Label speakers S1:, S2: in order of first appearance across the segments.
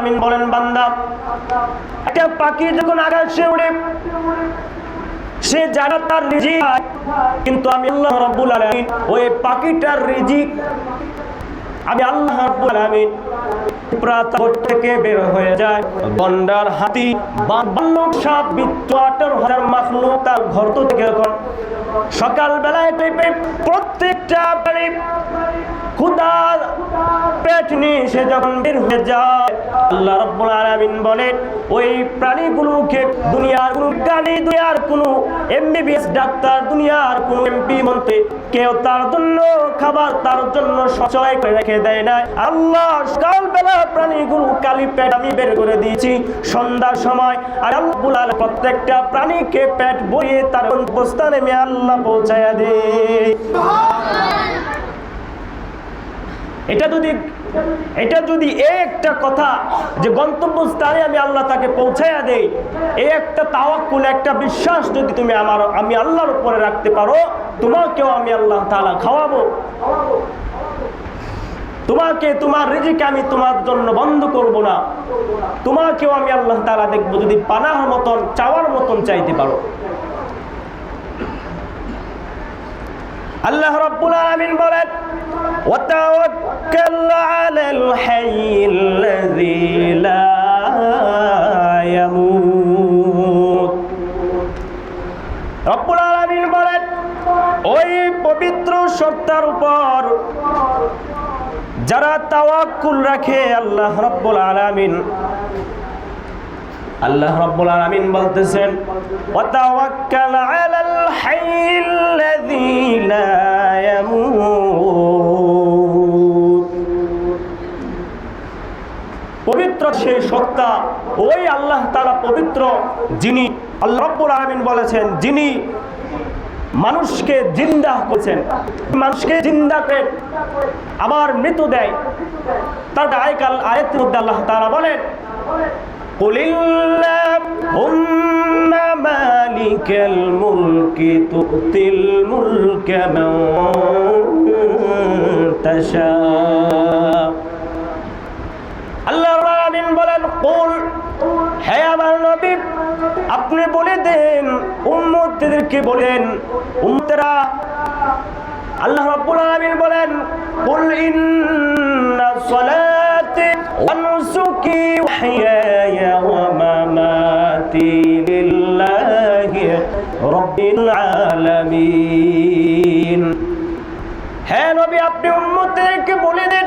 S1: আলামিন বলেন, বান্দা, একটা পাখি যখন আকাশে উড়ে সে জানে তার রিজিক, কিন্তু আমি আল্লাহ রাব্বুল আলামিন ওই পাখিটার রিজিক আমি আল্লাহ রাব্বুল আলামিন প্রাতঃ থেকে বের হয়ে যায় গন্ডার, হাতি, ভাল্লুক, সাপ, বিচ্ছু, 18,000 মাখলুক তার ঘর থেকে যখন সকালবেলায় প্রত্যেকটা প্রাণী ক্ষুধার পেট নিয়ে সে যখন বের হয়ে যায়, আল্লাহ রাব্বুল আলামিন বলেন ওই প্রাণীগুলোকে দুনিয়ার কোনো জ্ঞানী, দুনিয়ার কোনো এমবিবিএস ডাক্তার, দুনিয়ার কোনো এমপি মন্ত্রী কেউ তার জন্য খাবার, তার জন্য সঞ্চয় করে রেখে দেয় না। আল্লাহ সকালবেলা প্রাণীগুলো খালি পেট আমি বের করে দিয়েছি, সন্ধ্যার সময় আর আল্লাহ প্রত্যেকটা প্রাণীকে পেট ভরিয়ে তার অবস্থানে আমি আল্লাহ পৌঁছায়া দেই। এটা যদি একটা কথা যে গন্তব্যস্থানে আমি আল্লাহ তাকে পৌঁছায়া দেই, এই একটা তাওয়াক্কুল, একটা বিশ্বাস যদি তুমি আমি আল্লাহর উপরে রাখতে পারো, তোমাকেও আমি আল্লাহ তাআলা খাওয়াবো, তোমাকে তোমার রিজিক আমি তোমার জন্য বন্ধ করব না, তোমাকেও আমি আল্লাহ তাআলা দেখবো যদি পানাহার মতন, চাওয়ার মতন চাইতে পারো। আল্লাহ রাব্বুল আলামিন বলেন, ওয়াতাওয়াক্কাল আলাল হাইয়্যিল্লাযী লা ইয়ামুত। রাব্বুল আলামিন বলেন ওই পবিত্র সত্তার উপর যারা তাওয়াক্কুল রাখে, আল্লাহ রাব্বুল আলামিন বলতেছেন, ওয়াতাওয়াক্কাল আলাল হাইয়্যিল্লাযী লা ইয়ামুত। পবিত্র সেই সত্তা, ওই আল্লাহ তাআলা পবিত্র, যিনি আল্লাহ রাব্বুল আলামিন বলেছেন যিনি মানুষকে জিন্দা করেছেন, মানুষকে জিন্দা করে আবার মৃত্যু দেয়। তার আয়াতের মধ্যে আল্লাহ তাআলা বলেন, কুলিল্লাহুম্মা মালিকাল মুলকি তুতিল মুলকা মান তাশা। আল্লাহ রাব্বুল আলামিন বলেন, কুল, হে আমার নবী আপনি বলে দেন, উম্মতদেরকে বলেন, উম্মতেরা, আল্লাহ রাব্বুল আলামিন বলেন, কুল ইন্না সলাতি ওয়া নুসুকি ওয়া হিয়ায়া ওয়া মামাতি লিল্লাহি রাব্বিল আলামিন। হে নবী আপনি উম্মতদেরকে বলে দেন,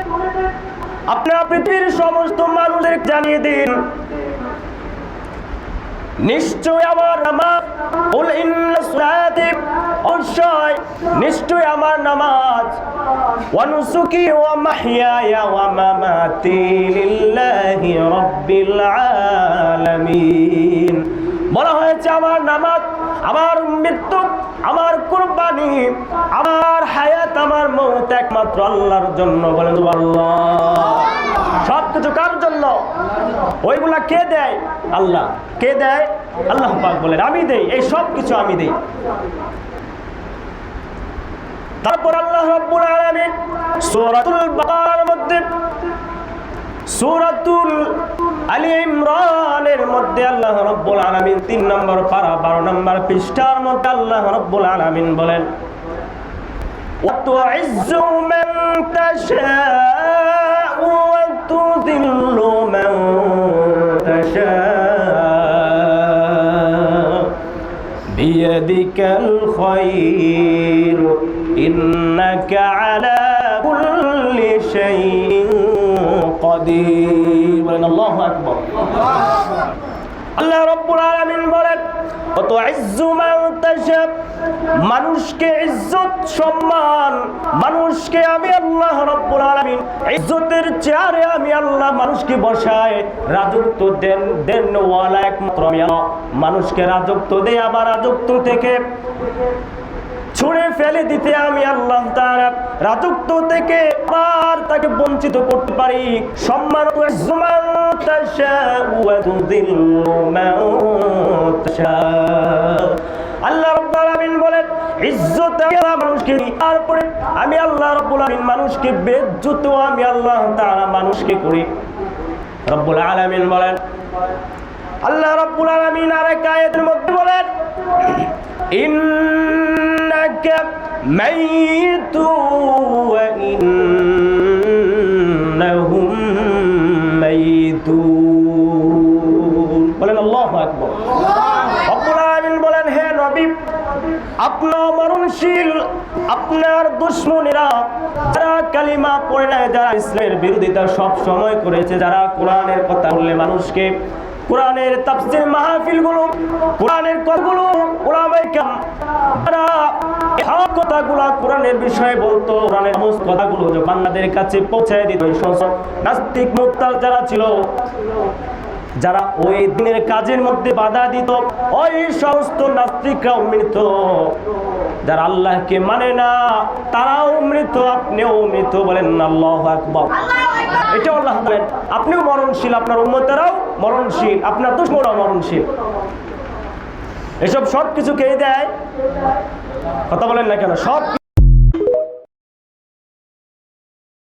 S1: আপনার পৃথিবীর সমস্ত মানুষদের জানিয়ে দিন, নিশ্চয় আমার নামাজ, কুল ইন্না সলাতি, অবশ্যই নিশ্চয় আমার নামাজ, ওয়া নুসুকি ওয়া মাহইয়ায়া ওয়া মামাতি লিল্লাহি রাব্বিল আলামিন। বলা হয়েছে আমার নামাজ, আমার মৃত্যু, আমার কুরবানি, আমার হায়াত, আমার মওত একমাত্র আল্লাহর জন্য। বলেন সুবহানাল্লাহ। সবকিছু কার জন্য? ওইগুলা কে দেয়? আল্লাহ। কে দেয়? আল্লাহ পাক বলেন আমি দেই, এই সব কিছু আমি দেই। তারপর আল্লাহ রাব্বুল আলামিন সূরাতুল বাকারার মধ্যে, সূরাতুল আলী ইমরানের মধ্যে আল্লাহ রাব্বুল আলামিন 3 নম্বর পারা 12 নম্বর পৃষ্ঠার মধ্যে আল্লাহ রাব্বুল আলামিন বলেন, ওয়া তুইজ্জু মান তাশাউ ওয়া তুযিল্লু মান তাশাউ বিয়াদিকাল খায়র ইন্নাকা আলা কুল্লি শাইইন কাদির। বলেন আল্লাহু আকবার। আল্লাহ রাব্বুল আলামিন বলেন, কত ইজ্জু মান তাশা, মানুষকে ইজ্জত সম্মান, মানুষকে আমি আল্লাহ রাব্বুল আলামিন ইজ্জতের চেয়ারে আমি আল্লাহ মানুষকে বসায়, রাজত্ব দেন ওয়ালা একমাত্র আমি আল্লাহ। মানুষকে রাজত্ব দেই, আবার রাজত্ব থেকে ছুঁড়ে ফেলে দিতে আমি আল্লাহ তাআলা রাজত্ব থেকে আবার তাকে বঞ্চিত করতে পারি। সম্মান আল্লাহ রাব্বুল আলামিন বলেন, ইজ্জত মানুষকে, তারপরে আমি আল্লাহ রাব্বুল আলামিন মানুষকে বেজ্জত আমি আল্লাহ তাআলা মানুষকে করি। রব্বুল আলামিন বলেন, আল্লাহ রব্বুল আলামিন আরেক আয়াতের মধ্যে বলেন, ইন্নাকা মাইতু ওয়া ইন্নাহুম মাইতুন। বলেন আল্লাহু আকবার। রব্বুল আলামিন বলেন, হে নবী, আপনার মরণশীল, আপনার দুশমনেরা যারা কালিমা পড়ে নাই, যারা ইসলামের বিরোধিতা সব সময় করেছে, যারা কোরআনের কথা বললে মানুষকে, কোরআনের তাফসীর মাহফিলগুলো, কোরআনের কথাগুলো, উলামায়ে কেরাম যারা হক কথাগুলো কোরআনের বিষয়ে বলতো, কোরআনের সমস্ত কথাগুলো যে বান্দাদের কাছে পৌঁছায় দিত, ওই সমস্ত নাস্তিক মুরতাদ যারা ছিল, যারা ওই দিনের কাজের মধ্যে বাধা দিত, ওই সমস্ত নাস্তিকরাও মৃত। যারা আল্লাহকে মানে না তারাও মৃত, আপনিও মৃত। বলেন আল্লাহু আকবার। এটা আল্লাহ বলেন, আপনিও মরণশীল, আপনার উম্মতেরাও মরণশীল, আপনার দুশমনরাও মরণশীল। এসব সব কিছু কে দেয়? কথা বলেন না কেন? সব